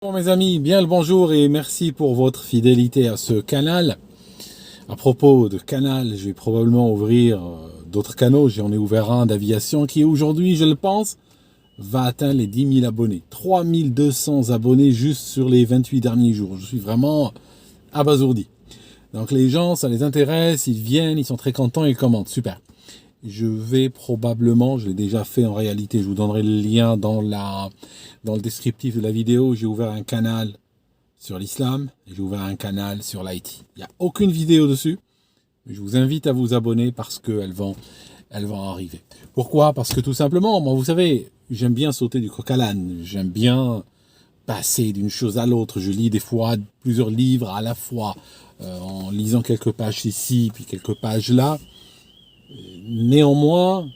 Bon mes amis, bien le bonjour et merci pour votre fidélité à ce canal. À propos de canal, je vais probablement ouvrir d'autres canaux. J'en ai ouvert un d'aviation qui aujourd'hui, je le pense, va atteindre les 10 000 abonnés. 3200 abonnés juste sur les 28 derniers jours. Je suis vraiment abasourdi. Donc les gens, ça les intéresse, ils viennent, ils sont très contents, ils commentent. Super. Je vais probablement, je l'ai déjà fait en réalité, je vous donnerai le lien dans le descriptif de la vidéo. J'ai ouvert un canal sur l'islam et j'ai ouvert un canal sur l'IT. Il n'y a aucune vidéo dessus, mais je vous invite à vous abonner parce qu'elles vont arriver. Pourquoi? Parce que tout simplement, moi vous savez, j'aime bien sauter du coq à l'âne, j'aime bien passer d'une chose à l'autre. Je lis des fois plusieurs livres à la fois, en lisant quelques pages ici, puis quelques pages là. Néanmoins,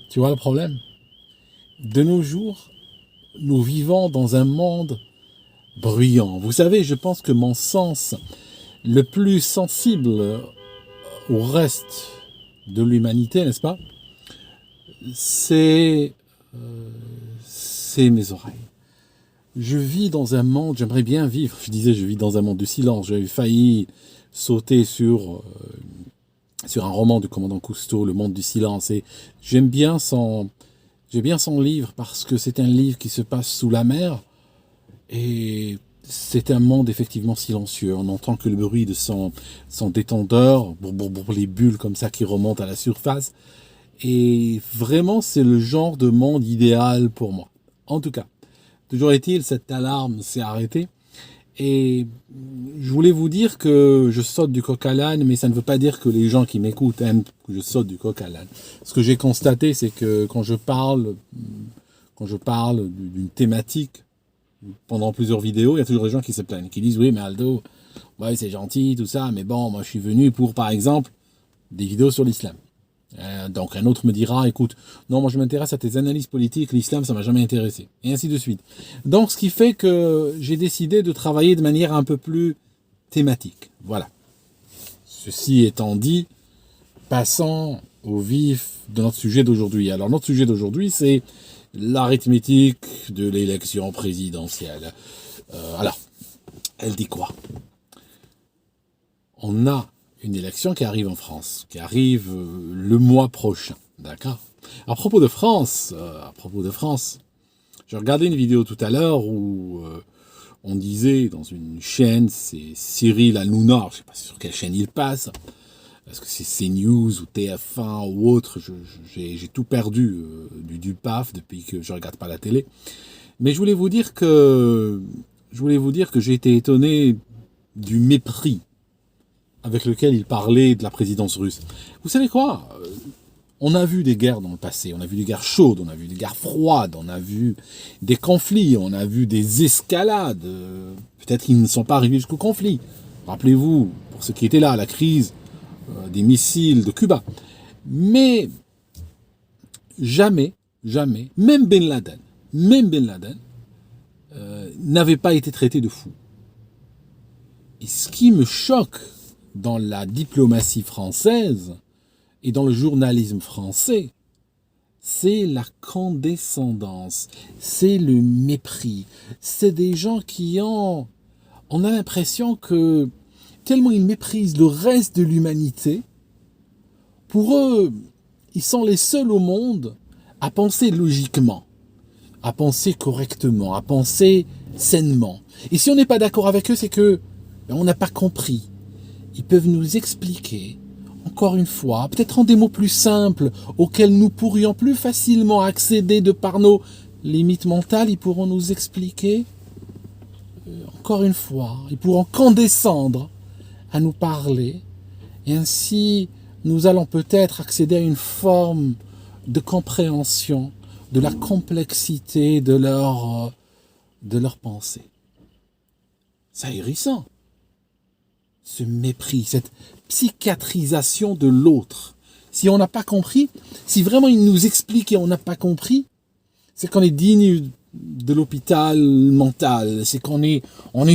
tu vois le problème? De nos jours, nous vivons dans un monde bruyant. Vous savez, je pense que mon sens le plus sensible au reste de l'humanité, n'est-ce pas? C'est mes oreilles. Je vis dans un monde, j'aimerais bien vivre, je disais, je vis dans un monde de silence. J'avais failli sauter sur un roman du commandant Cousteau, Le Monde du Silence. Et j'aime bien son livre parce que c'est un livre qui se passe sous la mer. Et c'est un monde effectivement silencieux. On n'entend que le bruit de son détendeur, les bulles comme ça qui remontent à la surface. Et vraiment, c'est le genre de monde idéal pour moi. En tout cas, toujours est-il, cette alarme s'est arrêtée. Et je voulais vous dire que je saute du coq à l'âne, mais ça ne veut pas dire que les gens qui m'écoutent aiment que je saute du coq à l'âne. Ce que j'ai constaté, c'est que quand je parle d'une thématique pendant plusieurs vidéos, il y a toujours des gens qui se plaignent, qui disent oui, mais Aldo, ouais, c'est gentil, tout ça, mais bon, moi je suis venu pour, par exemple, des vidéos sur l'islam. Donc un autre me dira, écoute, non, moi je m'intéresse à tes analyses politiques, l'islam ça m'a jamais intéressé, et ainsi de suite. Donc ce qui fait que j'ai décidé de travailler de manière un peu plus thématique. Voilà. Ceci étant dit, passons au vif de notre sujet d'aujourd'hui. Alors notre sujet d'aujourd'hui, c'est l'arithmétique de l'élection présidentielle. Alors, elle dit quoi? On a une élection qui arrive en France, qui arrive le mois prochain, d'accord? À propos de France, j'ai regardé une vidéo tout à l'heure où on disait dans une chaîne, c'est Cyril Hanouna, je ne sais pas sur quelle chaîne il passe, est-ce que c'est CNews ou TF1 ou autre, j'ai tout perdu du PAF depuis que je ne regarde pas la télé. Mais je voulais vous dire que j'ai été étonné du mépris avec lequel il parlait de la présidence russe. Vous savez quoi? On a vu des guerres dans le passé, on a vu des guerres chaudes, on a vu des guerres froides, on a vu des conflits, on a vu des escalades. Peut-être qu'ils ne sont pas arrivés jusqu'au conflit. Rappelez-vous, pour ceux qui étaient là, la crise des missiles de Cuba. Mais jamais, même Ben Laden, n'avait pas été traité de fou. Et ce qui me choque dans la diplomatie française et dans le journalisme français, c'est la condescendance, c'est le mépris. C'est des gens qui on a l'impression que tellement ils méprisent le reste de l'humanité, pour eux, ils sont les seuls au monde à penser logiquement, à penser correctement, à penser sainement. Et si on n'est pas d'accord avec eux, c'est que on n'a pas compris. Ils peuvent nous expliquer, encore une fois, peut-être en des mots plus simples, auxquels nous pourrions plus facilement accéder de par nos limites mentales. Ils pourront nous expliquer, encore une fois, ils pourront condescendre à nous parler, et ainsi nous allons peut-être accéder à une forme de compréhension de la complexité de leur pensée. C'est ahérissant. Ce mépris, cette psychiatrisation de l'autre. Si on n'a pas compris, si vraiment il nous explique et on n'a pas compris, c'est qu'on est digne de l'hôpital mental, c'est qu'on est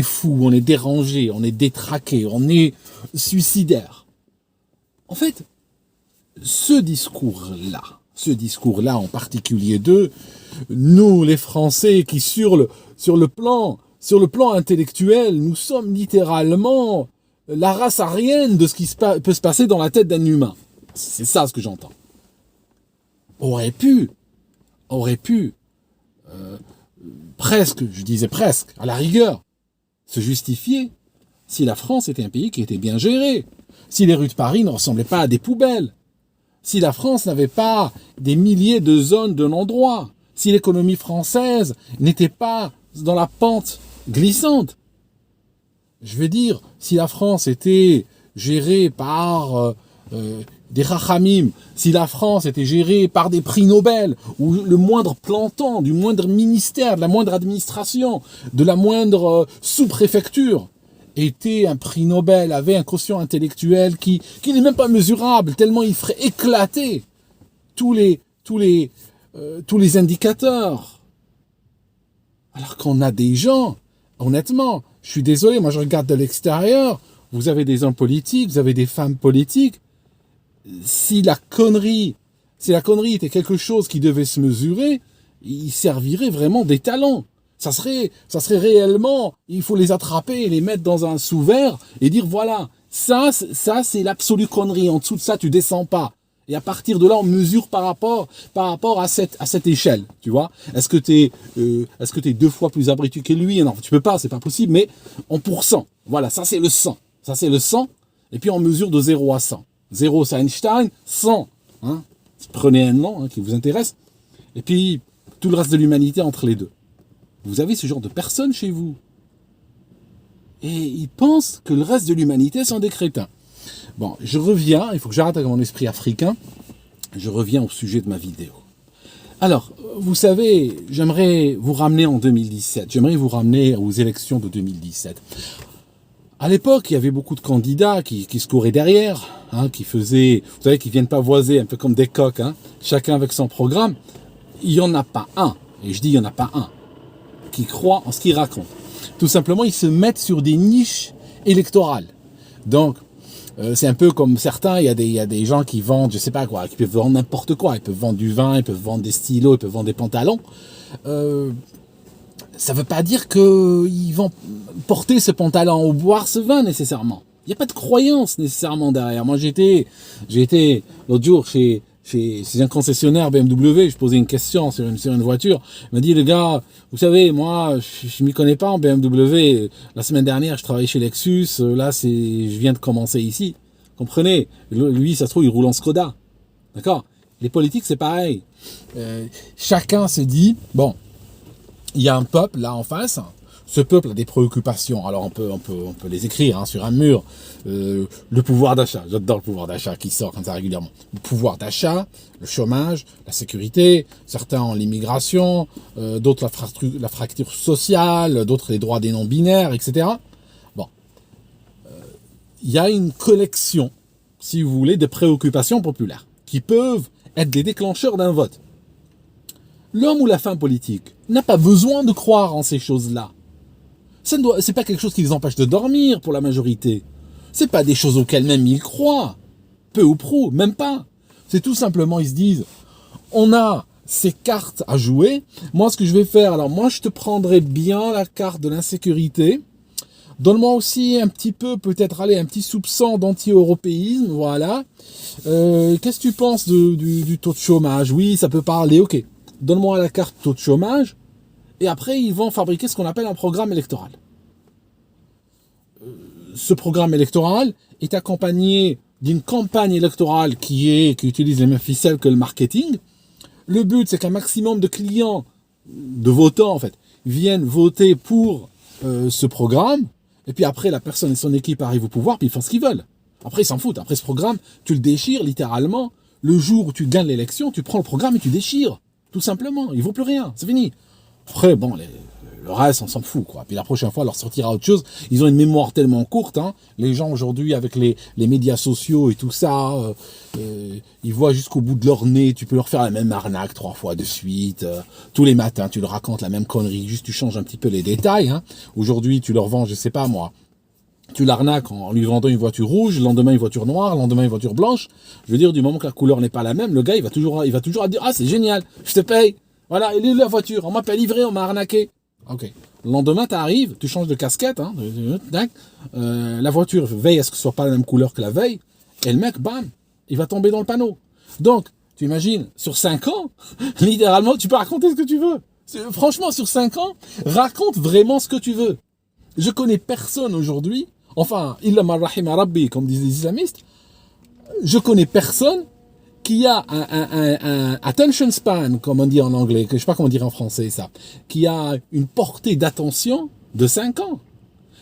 fou, on est dérangé, on est détraqué, on est suicidaire. En fait, ce discours-là, ce discours-là en particulier d'eux, nous les Français qui sur le plan intellectuel, nous sommes littéralement la race aryenne de ce qui peut se passer dans la tête d'un humain. C'est ça ce que j'entends. Aurait pu, presque, je disais presque, à la rigueur, se justifier si la France était un pays qui était bien géré, si les rues de Paris ne ressemblaient pas à des poubelles, si la France n'avait pas des milliers de zones de non-droit, si l'économie française n'était pas dans la pente glissante. Je veux dire, si la France était gérée par des rachamim, si la France était gérée par des prix Nobel, ou le moindre planton, du moindre ministère, de la moindre administration, de la moindre sous-préfecture, était un prix Nobel, avait un quotient intellectuel qui n'est même pas mesurable, tellement il ferait éclater tous les indicateurs. Alors qu'on a des gens, honnêtement, je suis désolé, moi je regarde de l'extérieur, vous avez des hommes politiques, vous avez des femmes politiques, si la connerie était quelque chose qui devait se mesurer, il servirait vraiment des talents. Ça serait réellement, il faut les attraper et les mettre dans un sous-verre et dire voilà, ça c'est l'absolue connerie. En dessous de ça, tu descends pas. Et à partir de là, on mesure par rapport à cette échelle, tu vois. Est-ce que t'es 2 fois plus abruti que lui? Non, tu peux pas, c'est pas possible, mais en pourcent. Voilà, ça c'est le 100. Ça c'est le 100. Et puis on mesure de 0 à 100. 0 c'est Einstein, 100. Hein, prenez un nom qui vous intéresse. Et puis tout le reste de l'humanité entre les deux. Vous avez ce genre de personnes chez vous. Et ils pensent que le reste de l'humanité sont des crétins. Bon, je reviens, il faut que j'arrête avec mon esprit africain. Je reviens au sujet de ma vidéo. Alors, vous savez, j'aimerais vous ramener en 2017. J'aimerais vous ramener aux élections de 2017. À l'époque, il y avait beaucoup de candidats qui se couraient derrière, qui faisaient, vous savez, qui viennent pavoiser un peu comme des coqs, chacun avec son programme. Il n'y en a pas un, et je dis il n'y en a pas un, qui croit en ce qu'ils racontent. Tout simplement, ils se mettent sur des niches électorales. Donc, c'est un peu comme certains, il y a des gens qui vendent, je sais pas quoi, qui peuvent vendre n'importe quoi. Ils peuvent vendre du vin, ils peuvent vendre des stylos, ils peuvent vendre des pantalons. Ça veut pas dire qu'ils vont porter ce pantalon ou boire ce vin nécessairement. Il n'y a pas de croyance nécessairement derrière. Moi, j'ai été l'autre jour chez un concessionnaire BMW, je posais une question sur une voiture. Il m'a dit, le gars, vous savez, moi, je m'y connais pas en BMW. La semaine dernière, je travaillais chez Lexus. Là, je viens de commencer ici. Comprenez? Lui, ça se trouve, il roule en Skoda. D'accord? Les politiques, c'est pareil. Chacun se dit, bon, il y a un peuple là en face. Ce peuple a des préoccupations. Alors on peut les écrire sur un mur. Le pouvoir d'achat. J'adore le pouvoir d'achat qui sort comme ça régulièrement. Le pouvoir d'achat, le chômage, la sécurité. Certains ont l'immigration, d'autres la fracture sociale, d'autres les droits des non-binaires, etc. Bon, il y a une collection, si vous voulez, de préoccupations populaires qui peuvent être des déclencheurs d'un vote. L'homme ou la femme politique n'a pas besoin de croire en ces choses-là. C'est pas quelque chose qui les empêche de dormir pour la majorité. C'est pas des choses auxquelles même ils croient. Peu ou prou, même pas. C'est tout simplement, ils se disent, on a ces cartes à jouer. Moi, ce que je vais faire, alors moi, je te prendrai bien la carte de l'insécurité. Donne-moi aussi un petit peu, peut-être, un petit soupçon d'anti-européisme, voilà. Qu'est-ce que tu penses du taux de chômage? Oui, ça peut parler, ok. Donne-moi la carte taux de chômage. Et après, ils vont fabriquer ce qu'on appelle un programme électoral. Ce programme électoral est accompagné d'une campagne électorale qui utilise les mêmes ficelles que le marketing. Le but, c'est qu'un maximum de clients, de votants en fait, viennent voter pour ce programme. Et puis après, la personne et son équipe arrivent au pouvoir, puis ils font ce qu'ils veulent. Après, ils s'en foutent. Après ce programme, tu le déchires littéralement. Le jour où tu gagnes l'élection, tu prends le programme et tu déchires. Tout simplement. Il ne vaut plus rien. C'est fini. Après, bon, le reste, on s'en fout, quoi. Puis la prochaine fois, on leur sortira autre chose. Ils ont une mémoire tellement courte, Les gens, aujourd'hui, avec les médias sociaux et tout ça, ils voient jusqu'au bout de leur nez. Tu peux leur faire la même arnaque 3 fois de suite. Tous les matins, tu leur racontes la même connerie. Juste, tu changes un petit peu les détails, Aujourd'hui, tu leur vends, je sais pas, moi, tu l'arnaques en lui vendant une voiture rouge, le lendemain une voiture noire, le lendemain une voiture blanche. Je veux dire, du moment que la couleur n'est pas la même, le gars, il va toujours dire, ah, c'est génial, je te paye. Voilà, il est la voiture, on m'a pas livré, on m'a arnaqué. Ok. Le lendemain, tu arrives, tu changes de casquette, hein, la voiture veille à ce que ce soit pas la même couleur que la veille, et le mec, bam, il va tomber dans le panneau. Donc, tu imagines, sur 5 ans, littéralement, tu peux raconter ce que tu veux. Franchement, sur 5 ans, raconte vraiment ce que tu veux. Je connais personne aujourd'hui, enfin, illa man rahima rabbi, comme disent les islamistes, je connais personne qui a un attention span, comme on dit en anglais, que je sais pas comment dire en français ça, qui a une portée d'attention de 5 ans.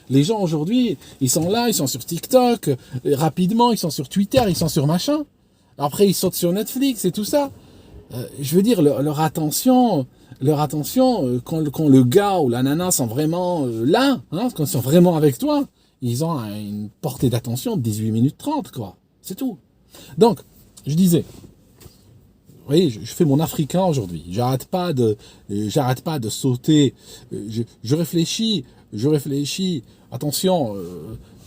Les gens aujourd'hui, ils sont là, ils sont sur TikTok, rapidement, ils sont sur Twitter, ils sont sur machin. Après, ils sautent sur Netflix et tout ça. Je veux dire, leur attention, quand le gars ou la nana sont vraiment là, hein, quand ils sont vraiment avec toi, ils ont une portée d'attention de 18 minutes 30, quoi. C'est tout. Donc, je disais, vous voyez, je fais mon africain aujourd'hui. J'arrête pas de sauter. Je réfléchis. Attention,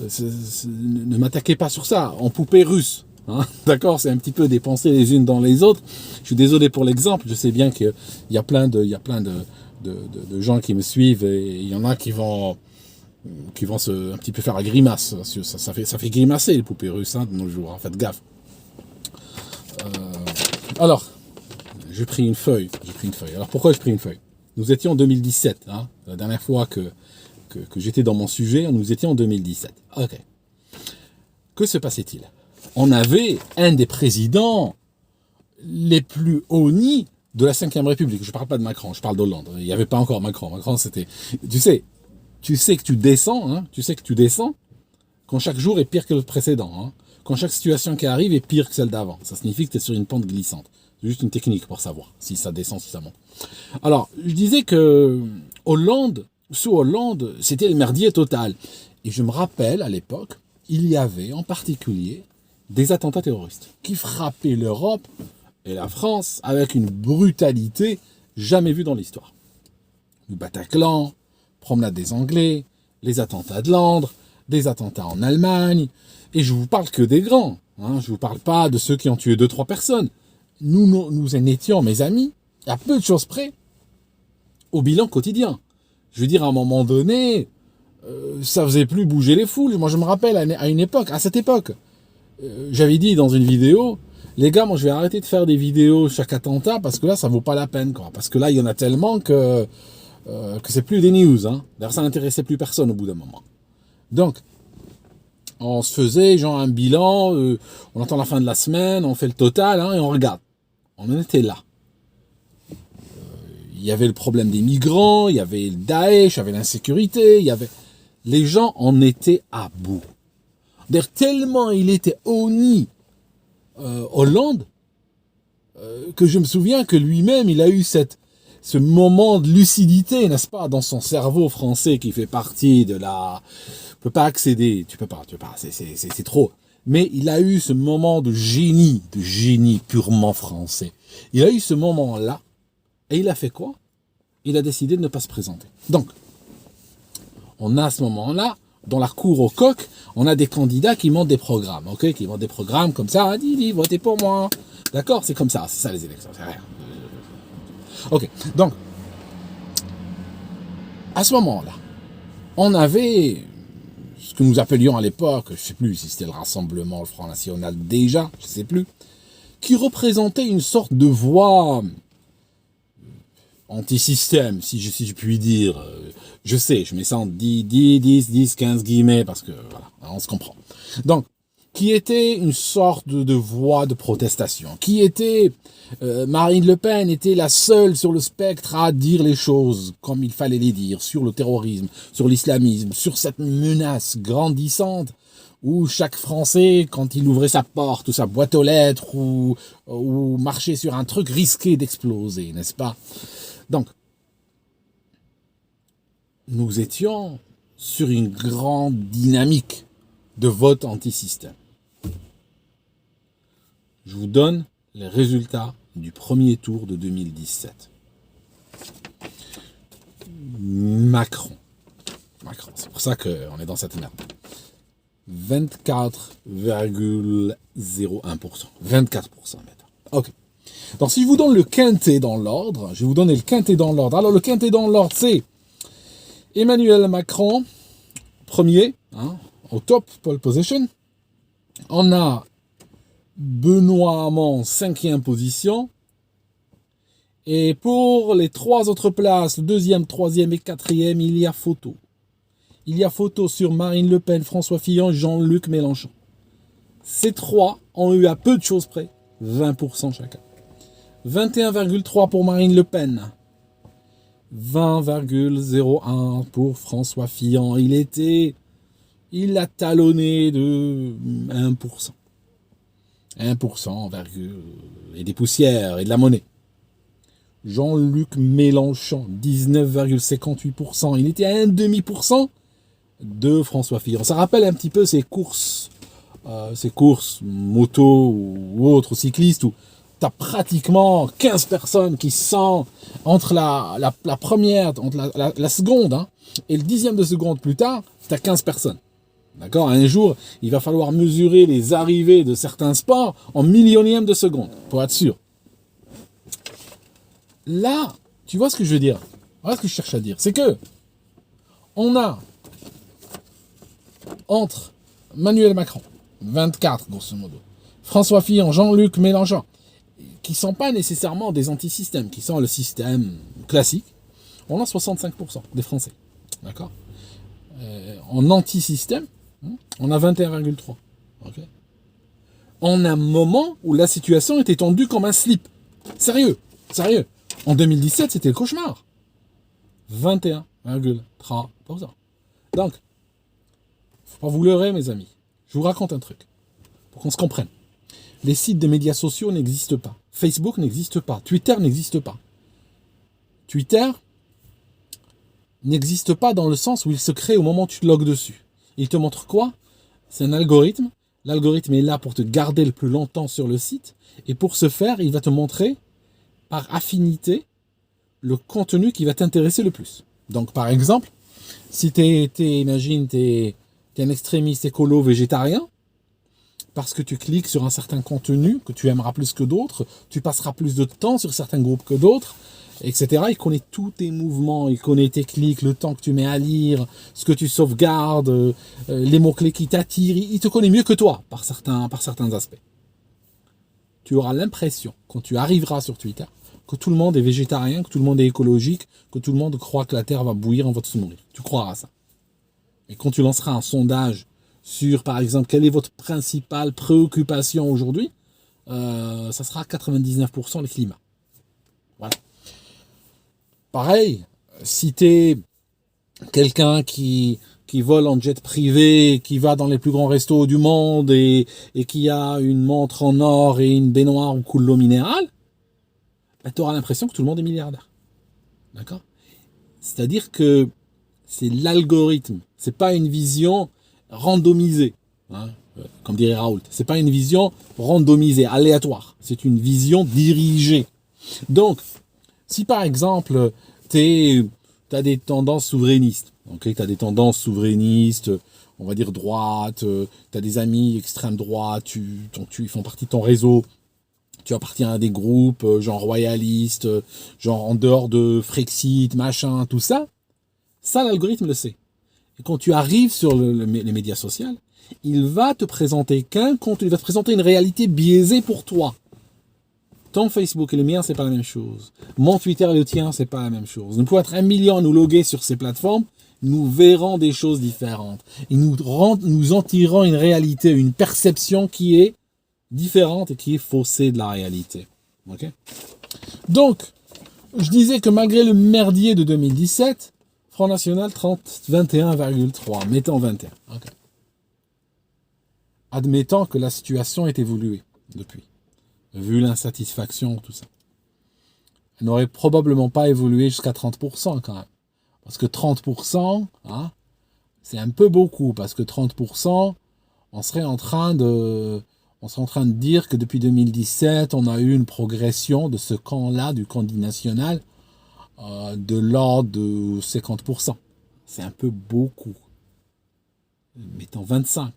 ne m'attaquez pas sur ça. En poupée russe. Hein, d'accord, c'est un petit peu des pensées les unes dans les autres. Je suis désolé pour l'exemple. Je sais bien qu'il y a plein de gens qui me suivent et il y en a qui vont un petit peu faire la grimace. Ça fait grimacer les poupées russes, hein, de nos jours. Hein, faites gaffe. Alors, j'ai pris une feuille. Alors pourquoi j'ai pris une feuille? Nous étions en 2017. Hein, la dernière fois que j'étais dans mon sujet, nous étions en 2017. Ok. Que se passait-il? On avait un des présidents les plus honnis de la Ve République. Je ne parle pas de Macron, je parle d'Hollande. Il n'y avait pas encore Macron. Macron, c'était... Tu sais que tu descends, hein, quand chaque jour est pire que le précédent. Hein, quand chaque situation qui arrive est pire que celle d'avant. Ça signifie que tu es sur une pente glissante. C'est juste une technique pour savoir si ça descend, si ça monte. Alors, je disais que sous Hollande, c'était le merdier total. Et je me rappelle, à l'époque, il y avait en particulier des attentats terroristes qui frappaient l'Europe et la France avec une brutalité jamais vue dans l'histoire. Le Bataclan, promenade des Anglais, les attentats de Londres, des attentats en Allemagne, et je vous parle que des grands, hein, je vous parle pas de ceux qui ont tué 2-3 personnes. Nous en étions, mes amis, à peu de choses près, au bilan quotidien. Je veux dire, à un moment donné, ça faisait plus bouger les foules. Moi, je me rappelle, à cette époque, j'avais dit dans une vidéo, les gars, moi, je vais arrêter de faire des vidéos chaque attentat, parce que là, ça vaut pas la peine, quoi. Parce que là, il y en a tellement que c'est plus des news. Hein. D'ailleurs, ça n'intéressait plus personne au bout d'un moment. Donc, on se faisait genre un bilan, on attend la fin de la semaine, on fait le total, hein, et on regarde. On en était là. Il y avait le problème des migrants, il y avait le Daesh, il y avait l'insécurité, les gens en étaient à bout. D'ailleurs, tellement il était honni Hollande, que je me souviens que lui-même, il a eu ce moment de lucidité, n'est-ce pas, dans son cerveau français qui fait partie de la... Tu peux pas accéder, tu peux pas, c'est trop. Mais il a eu ce moment de génie purement français. Il a eu ce moment-là, et il a fait quoi? Il a décidé de ne pas se présenter. Donc, on a à ce moment-là, dans la cour au coq, on a des candidats qui montent des programmes, ok? Qui montent des programmes comme ça, dis, votez pour moi. D'accord? C'est comme ça, c'est ça les élections, c'est rien. Ok, donc, à ce moment-là, on avait ce que nous appelions à l'époque, je ne sais plus si c'était le Rassemblement, le Front National déjà, je ne sais plus, qui représentait une sorte de voix anti-système, si je puis dire. Je sais, je mets ça en 10, 15 guillemets, parce que voilà, on se comprend. Donc, qui était une sorte de voix de protestation, qui était... Marine Le Pen était la seule sur le spectre à dire les choses comme il fallait les dire, sur le terrorisme, sur l'islamisme, sur cette menace grandissante où chaque Français, quand il ouvrait sa porte ou sa boîte aux lettres ou marchait sur un truc, risquait d'exploser, n'est-ce pas? Donc, nous étions sur une grande dynamique de vote anti-système. Je vous donne les résultats du premier tour de 2017. Macron. C'est pour ça qu'on est dans cette merde. 24,01%. 24%, maintenant. Ok. Donc, si je vous donne le quintet dans l'ordre, je vais vous donner le quintet dans l'ordre. Alors, le quintet dans l'ordre, c'est Emmanuel Macron, premier, au top, pole position. On a Benoît Hamon, 5e position. Et pour les 3 autres places, le 2e, 3e et 4e, il y a photo. Il y a photo sur Marine Le Pen, François Fillon, Jean-Luc Mélenchon. Ces 3 ont eu à peu de choses près 20% chacun. 21,3 pour Marine Le Pen. 20,01 pour François Fillon. Il a talonné de 1%. 1%, et des poussières et de la monnaie. Jean-Luc Mélenchon, 19,58%. Il était à 1,5% de François Fillon. Ça rappelle un petit peu ces courses moto ou autres, cyclistes, où tu as pratiquement 15 personnes qui sont entre la première, entre la seconde, et le 10e de seconde plus tard, tu as 15 personnes. D'accord? Un jour, il va falloir mesurer les arrivées de certains sports en millionième de seconde, pour être sûr. Là, tu vois ce que je veux dire? Voilà ce que je cherche à dire. C'est que on a entre Emmanuel Macron, 24 grosso modo, François Fillon, Jean-Luc Mélenchon, qui ne sont pas nécessairement des antisystèmes, qui sont le système classique, on a 65% des Français. D'accord? En anti-système, on a 21,3. Okay. On a un moment où la situation était tendue comme un slip. Sérieux. En 2017, c'était le cauchemar. 21,3%. Donc, faut pas vous leurrer, mes amis. Je vous raconte un truc, pour qu'on se comprenne. Les sites de médias sociaux n'existent pas. Facebook n'existe pas. Twitter n'existe pas. Twitter n'existe pas dans le sens où il se crée au moment où tu te logs dessus. Il te montre quoi? C'est un algorithme. L'algorithme est là pour te garder le plus longtemps sur le site. Et pour ce faire, il va te montrer par affinité le contenu qui va t'intéresser le plus. Donc, par exemple, si imagine, t'es un extrémiste écolo végétarien, parce que tu cliques sur un certain contenu que tu aimeras plus que d'autres, tu passeras plus de temps sur certains groupes que d'autres, etc. Il connaît tous tes mouvements, il connaît tes clics, le temps que tu mets à lire, ce que tu sauvegardes, les mots-clés qui t'attirent. Il te connaît mieux que toi par certains aspects. Tu auras l'impression, quand tu arriveras sur Twitter, que tout le monde est végétarien, que tout le monde est écologique, que tout le monde croit que la Terre va bouillir, on va se nourrir. Tu croiras à ça. Et quand tu lanceras un sondage sur, par exemple, quelle est votre principale préoccupation aujourd'hui, ça sera 99% le climat. Voilà. Pareil, si tu es quelqu'un qui vole en jet privé, qui va dans les plus grands restos du monde et qui a une montre en or et une baignoire ou coule l'eau minérale, ben, tu auras l'impression que tout le monde est milliardaire. D'accord? C'est-à-dire que c'est l'algorithme, c'est pas une vision randomisée, comme dirait Raoult. C'est pas une vision randomisée, aléatoire. C'est une vision dirigée. Donc, si par exemple, tu as des tendances souverainistes, okay, tu as des tendances souverainistes, on va dire droite, tu as des amis extrême droite, ils font partie de ton réseau, tu appartiens à des groupes genre royalistes, genre en dehors de Frexit, machin, tout ça, l'algorithme le sait. Et quand tu arrives sur les médias sociaux, il va te présenter il va te présenter une réalité biaisée pour toi. Ton Facebook et le mien, c'est pas la même chose. Mon Twitter et le tien, c'est pas la même chose. Nous pouvons être 1 million à nous loguer sur ces plateformes, nous verrons des choses différentes. Et nous en tirons une réalité, une perception qui est différente et qui est faussée de la réalité. Okay? Donc, je disais que malgré le merdier de 2017, Front National 21,3, mettons 21. Okay. Admettons que la situation ait évolué depuis, vu l'insatisfaction, tout ça. Elle n'aurait probablement pas évolué jusqu'à 30% quand même. Parce que 30%, c'est un peu beaucoup, parce que 30%, on serait en train de dire que depuis 2017, on a eu une progression de ce camp-là, du camp dit national, de l'ordre de 50%. C'est un peu beaucoup. Mettons 25.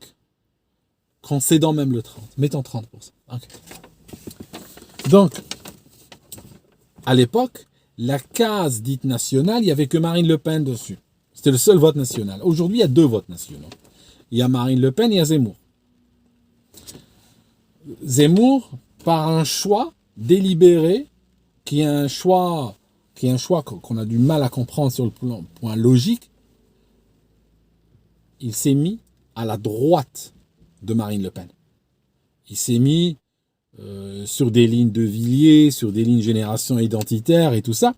concédant même le 30, mettons 30%. Okay. Donc, à l'époque, la case dite nationale, il n'y avait que Marine Le Pen dessus. C'était le seul vote national. Aujourd'hui, il y a 2 votes nationaux. Il y a Marine Le Pen et il y a Zemmour. Zemmour, par un choix délibéré, qui est un choix qu'on a du mal à comprendre sur le point logique, il s'est mis à la droite de Marine Le Pen. Il s'est mis sur des lignes de Villiers, sur des lignes génération identitaire et tout ça,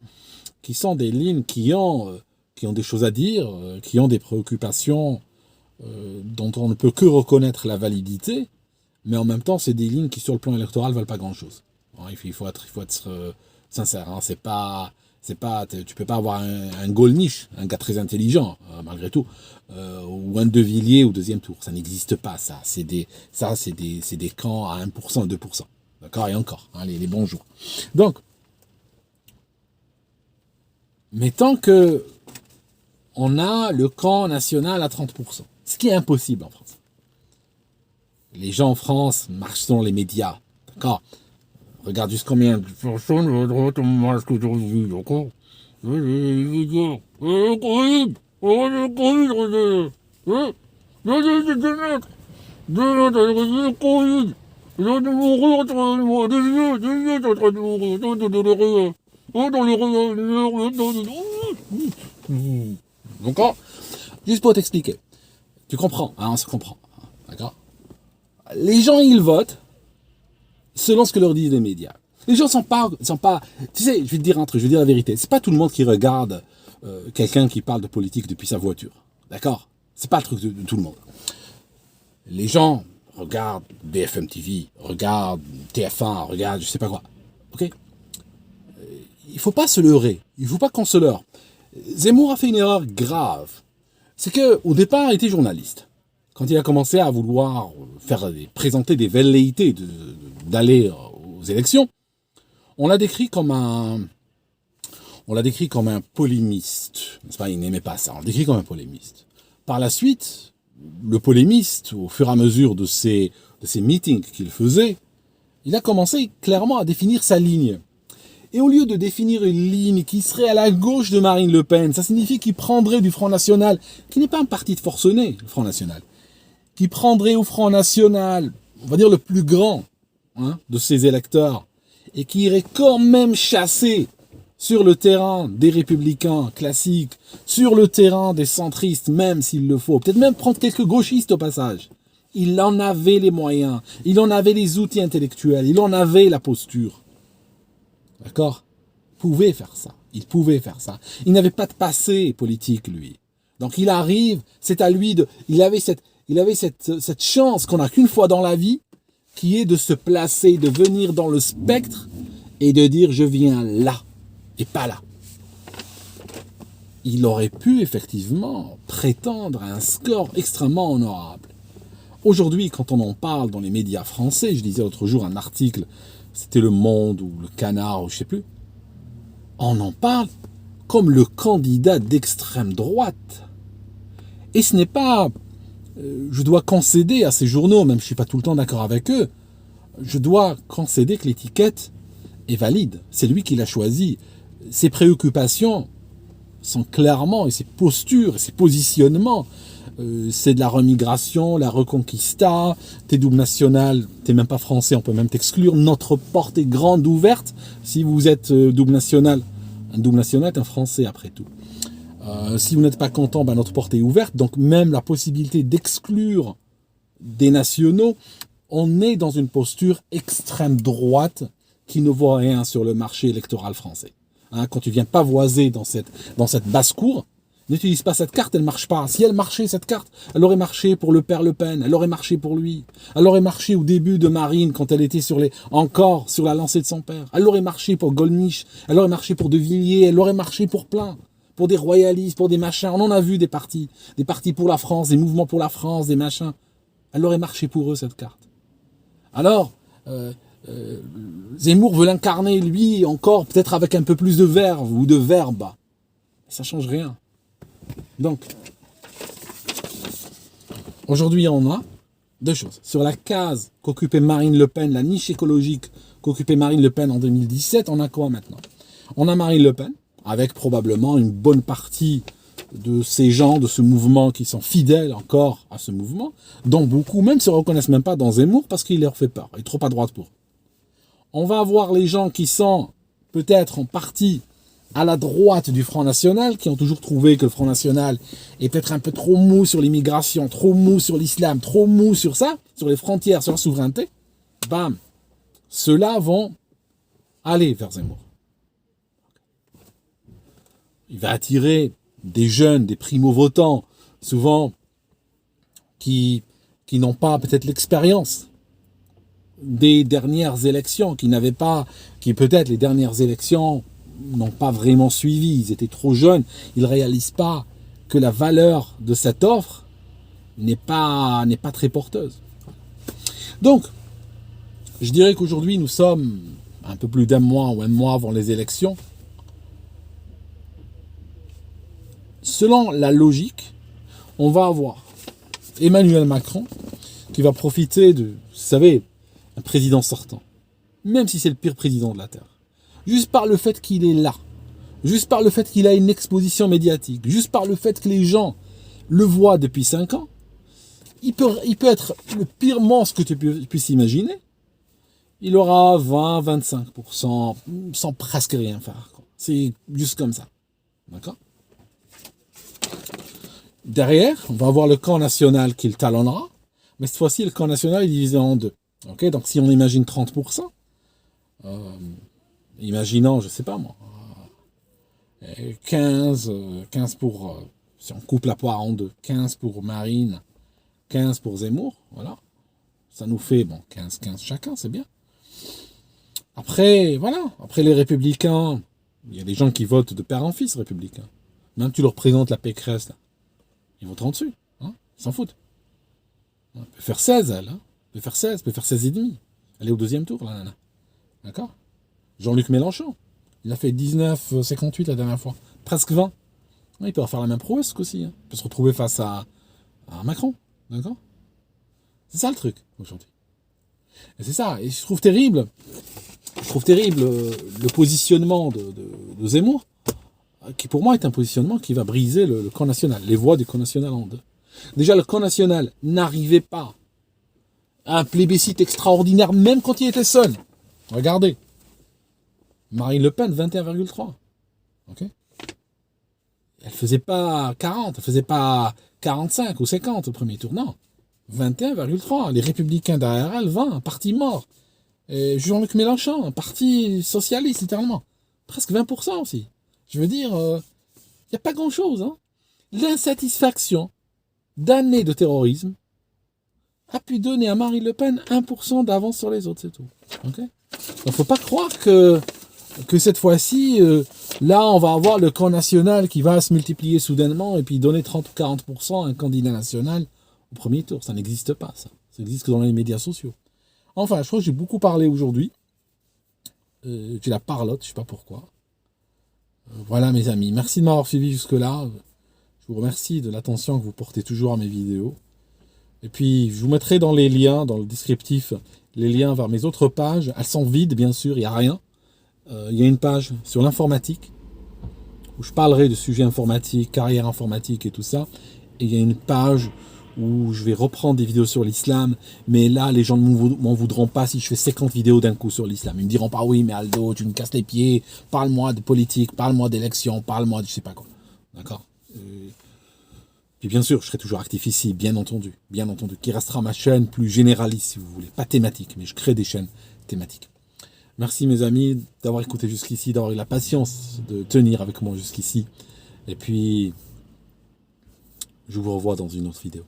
qui sont des lignes qui ont des choses à dire, qui ont des préoccupations dont on ne peut que reconnaître la validité, mais en même temps, c'est des lignes qui, sur le plan électoral, ne valent pas grand-chose. Il faut être sincère. Hein. Tu peux pas avoir un Gollnisch, un gars très intelligent, malgré tout, ou un De Villiers au deuxième tour. Ça n'existe pas, ça. C'est des camps à 1%, 2%. D'accord? Et encore, hein, les bons jours. Donc, mais tant que on a le camp national à 30%, ce qui est impossible en France. Les gens en France marchent selon les médias. D'accord? Regarde juste combien de personnes vont droite au masque aujourd'hui, d'accord? D'accord? Juste pour t'expliquer. Tu comprends, hein, on se comprend. D'accord? Les gens, ils votent selon ce que leur disent les médias. Les gens sont pas, tu sais, je vais te dire un truc, je vais dire la vérité. C'est pas tout le monde qui regarde quelqu'un qui parle de politique depuis sa voiture. D'accord? C'est pas le truc de tout le monde. Les gens regardent BFM TV, regardent TF1, regardent je sais pas quoi. Ok? Il faut pas se leurrer. Il faut pas qu'on se leurre. Zemmour a fait une erreur grave. C'est que au départ, il était journaliste. Quand il a commencé à vouloir présenter des velléités d'aller aux élections, on l'a décrit comme un polémiste. N'est-ce pas? Il n'aimait pas ça. On l'a décrit comme un polémiste. Par la suite, le polémiste, au fur et à mesure de ces meetings qu'il faisait, il a commencé clairement à définir sa ligne. Et au lieu de définir une ligne qui serait à la gauche de Marine Le Pen, ça signifie qu'il prendrait du Front National, qui n'est pas un parti de forcenés, le Front National, qui prendrait au Front National, on va dire le plus grand de ses électeurs, et qui irait quand même chasser sur le terrain des républicains classiques, sur le terrain des centristes, même s'il le faut, peut-être même prendre quelques gauchistes au passage. Il en avait les moyens, il en avait les outils intellectuels, il en avait la posture. D'accord? Il pouvait faire ça. Il n'avait pas de passé politique, lui. Donc il arrive, c'est à lui il avait cette chance qu'on n'a qu'une fois dans la vie, qui est de se placer, de venir dans le spectre et de dire je viens là et pas là. Il aurait pu effectivement prétendre à un score extrêmement honorable. Aujourd'hui, quand on en parle dans les médias français, je disais l'autre jour un article, c'était Le Monde ou Le Canard, ou je sais plus, on en parle comme le candidat d'extrême droite. Et ce n'est pas... je dois concéder à ces journaux, même si je ne suis pas tout le temps d'accord avec eux, je dois concéder que l'étiquette est valide. C'est lui qui l'a choisi. Ses préoccupations sont clairement, et ses postures, et ses positionnements, c'est de la remigration, la reconquista, t'es double national, t'es même pas français, on peut même t'exclure, notre porte est grande ouverte, si vous êtes double national, un double national est un français après tout. Si vous n'êtes pas content, notre porte est ouverte, donc même la possibilité d'exclure des nationaux, on est dans une posture extrême droite qui ne vaut rien sur le marché électoral français. Quand tu viens pavoiser dans cette basse-cour, n'utilise pas cette carte, elle ne marche pas. Si elle marchait, cette carte, elle aurait marché pour le père Le Pen, elle aurait marché pour lui. Elle aurait marché au début de Marine, quand elle était encore sur la lancée de son père. Elle aurait marché pour Gollnisch, elle aurait marché pour De Villiers, elle aurait marché pour plein. Pour des royalistes, pour des machins. On en a vu des partis pour la France, des mouvements pour la France, des machins. Elle aurait marché pour eux, cette carte. Alors, Zemmour veut l'incarner, lui, encore, peut-être avec un peu plus de verve ou de verbe. Ça change rien. Donc, aujourd'hui, on a Deux choses. Sur la case qu'occupait Marine Le Pen, la niche écologique qu'occupait Marine Le Pen en 2017, on a quoi maintenant? On a Marine Le Pen, avec probablement une bonne partie de ces gens, de ce mouvement qui sont fidèles encore à ce mouvement, dont beaucoup même se reconnaissent même pas dans Zemmour parce qu'il leur fait peur, il est trop à droite pour eux. On va avoir les gens qui sont peut-être en partie à la droite du Front National, qui ont toujours trouvé que le Front National est peut-être un peu trop mou sur l'immigration, trop mou sur l'islam, trop mou sur ça, sur les frontières, sur la souveraineté. Bam, ceux-là vont aller vers Zemmour. Il va attirer des jeunes, des primo-votants, souvent qui n'ont pas peut-être l'expérience des dernières élections, qui peut-être les dernières élections n'ont pas vraiment suivi, ils étaient trop jeunes, ils ne réalisent pas que la valeur de cette offre n'est pas très porteuse. Donc, je dirais qu'aujourd'hui, nous sommes un peu plus d'un mois ou un mois avant les élections. Selon la logique, on va avoir Emmanuel Macron qui va profiter de, vous savez, un président sortant, même si c'est le pire président de la Terre, juste par le fait qu'il est là, juste par le fait qu'il a une exposition médiatique, juste par le fait que les gens le voient depuis 5 ans, il peut être le pire monstre que tu puisses imaginer. Il aura 20-25% sans presque rien faire. C'est juste comme ça. D'accord ? Derrière, on va avoir le camp national qui le talonnera, mais cette fois-ci, le camp national est divisé en deux. Okay, donc si on imagine 30%, imaginons, je sais pas moi, 15 pour, si on coupe la poire en deux, 15 pour Marine, 15 pour Zemmour, voilà. Ça nous fait, 15 chacun, c'est bien. Après, voilà, après les Républicains, il y a des gens qui votent de père en fils républicains. Même tu leur présentes la Pécresse, là, ils voteront dessus, hein, ils s'en foutent. Elle peut faire 16, elle, hein. Elle peut faire 16 et demi. Elle est au deuxième tour, la nana. D'accord ? Jean-Luc Mélenchon, il a fait 19,58 la dernière fois. Presque 20. Il peut refaire la même prouesse aussi. Hein. Il peut se retrouver face à Macron. D'accord ? C'est ça le truc, aujourd'hui. Et c'est ça. Et je trouve terrible le positionnement de Zemmour, qui pour moi est un positionnement qui va briser le camp national, les voix du camp national en deux. Déjà, le camp national n'arrivait pas à un plébiscite extraordinaire, même quand il était seul. Regardez. Marine Le Pen, 21,3. Ok ? Elle faisait pas 40, elle faisait pas 45 ou 50 au premier tour, non. 21,3. Les Républicains derrière elle, 20, un parti mort. Et Jean-Luc Mélenchon, un parti socialiste, littéralement. Presque 20% aussi. Je veux dire, il n'y a pas grand-chose. Hein. L'insatisfaction d'années de terrorisme a pu donner à Marine Le Pen 1% d'avance sur les autres, c'est tout. Okay ? Donc, faut pas croire que cette fois-ci, là, on va avoir le camp national qui va se multiplier soudainement et puis donner 30 ou 40% à un candidat national au premier tour. Ça n'existe pas, ça. Ça existe que dans les médias sociaux. Enfin, je crois que j'ai beaucoup parlé aujourd'hui. J'ai la parlotte, je sais pas pourquoi. Voilà, mes amis. Merci de m'avoir suivi jusque-là. Je vous remercie de l'attention que vous portez toujours à mes vidéos. Et puis, je vous mettrai dans les liens, dans le descriptif, les liens vers mes autres pages. Elles sont vides, bien sûr, il n'y a rien. Il y a une page sur l'informatique, où je parlerai de sujets informatiques, carrière informatique et tout ça. Et il y a une page où je vais reprendre des vidéos sur l'islam. Mais là, les gens ne m'en voudront pas si je fais 50 vidéos d'un coup sur l'islam. Ils me diront pas, oui, mais Aldo, tu me casses les pieds. Parle-moi de politique, parle-moi d'élection, parle-moi de je sais pas quoi. D'accord ? Puis bien sûr, je serai toujours actif ici, bien entendu, qui restera ma chaîne plus généraliste, si vous voulez, pas thématique, mais je crée des chaînes thématiques. Merci mes amis d'avoir écouté jusqu'ici, d'avoir eu la patience de tenir avec moi jusqu'ici. Et puis, je vous revois dans une autre vidéo.